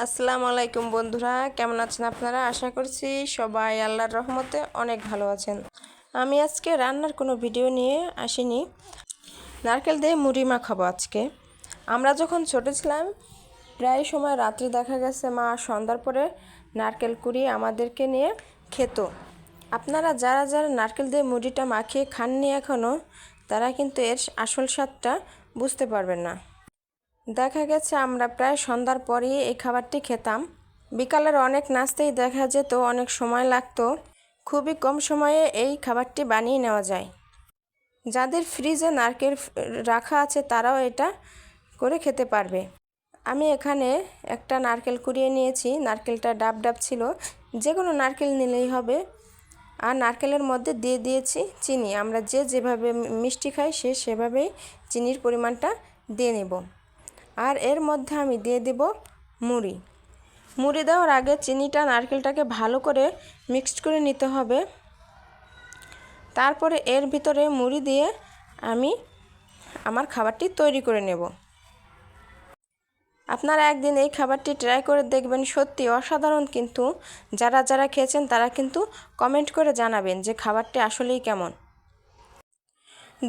আসসালামু আলাইকুম বন্ধুরা, কেমন আছেন আপনারা? আশা করছি সবাই আল্লাহর রহমতে অনেক ভালো আছেন। আমি আজকে রান্নার কোনো ভিডিও নিয়ে আসিনি। নারকেল দিয়ে মুড়ি মাখাবো আজকে। আমরা যখন ছোট ছিলাম প্রায় সময় রাত্রে দেখা গেছে মা সন্ধ্যার পরে নারকেল কুড়িয়ে আমাদেরকে নিয়ে খেত। আপনারা যারা যারা নারকেল দিয়ে মুড়িটা মাখিয়ে খাননি এখনও, তারা কিন্তু এর আসল স্বাদটা বুঝতে পারবেন না। দেখা গেছে আমরা প্রায় সন্ধ্যার পরেই এই খাবারটি খেতাম। বিকালের অনেক নাস্তাই দেখা যেত, অনেক সময় লাগতো। খুবই কম সময়ে এই খাবারটি বানিয়ে নেওয়া যায়। যাদের ফ্রিজে নারকেল রাখা আছে তারাও এটা করে খেতে পারবে। আমি এখানে একটা নারকেল কুড়িয়ে নিয়েছি। নারকেলটা ডাব ডাব ছিল, যে কোনো নারকেল নিলেই হবে। আর নারকেলের মধ্যে দিয়ে দিয়েছি চিনি। আমরা যে যেভাবে মিষ্টি খাই সে সেভাবেই চিনির পরিমাণটা দিয়ে নেব। আর এর মধ্যে আমি দিয়ে দেব মুড়ি। মুড়ি দেওয়ার আগে চিনিটা নারকেলটাকে ভালো করে মিক্সড করে নিতে হবে। তারপরে এর ভিতরে মুড়ি দিয়ে আমি আমার খাবারটি তৈরি করে নেব। আপনারা একদিন এই খাবারটি ট্রাই করে দেখবেন, সত্যি অসাধারণ। কিন্তু যারা যারা খেয়েছেন তারা কিন্তু কমেন্ট করে জানাবেন যে খাবারটি আসলেই কেমন।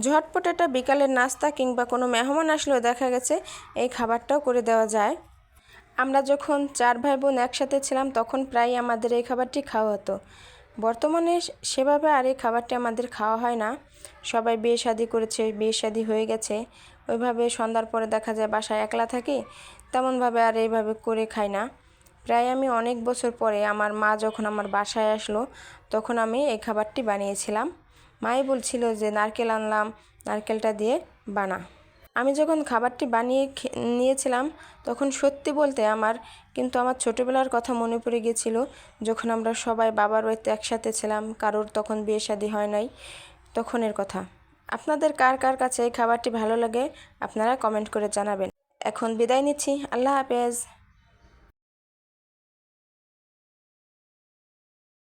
ঝটপট এটা বিকালের নাস্তা কিংবা কোনো মেহমান আসলেও দেখা গেছে এই খাবারটাও করে দেওয়া যায়। আমরা যখন 4 ভাই বোন একসাথে ছিলাম তখন প্রায় আমাদের এই খাবারটি খাওয়া হতো। বর্তমানে সেভাবে আর এই খাবারটি আমাদের খাওয়া হয় না। সবাই বিয়ে শাদী করেছে, বিয়ে শাদী হয়ে গেছে। ওইভাবে সন্ধ্যার পরে দেখা যায় বাসায় একলা থাকি, তেমনভাবে আর এইভাবে করে খাই না। প্রায় আমি অনেক বছর পরে আমার মা যখন আমার বাসায় আসলো তখন আমি এই খাবারটি বানিয়েছিলাম। মাই বলছিল যে নারকেল আনলাম, নারকেলটা দিয়ে বানা। আমি যখন খাবারটি বানিয়ে নিয়েছিলাম তখন সত্যি বলতে আমার ছোটোবেলার কথা মনে পড়ে গিয়েছিল, যখন আমরা সবাই বাবার বাড়িতে একসাথে ছিলাম। কারোর তখন বিয়ে শাদী হয় নাই, তখনের কথা। আপনাদের কার কার কাছে এই খাবারটি ভালো লাগে আপনারা কমেন্ট করে জানাবেন। এখন বিদায় নিচ্ছি, আল্লাহ হাফেজ।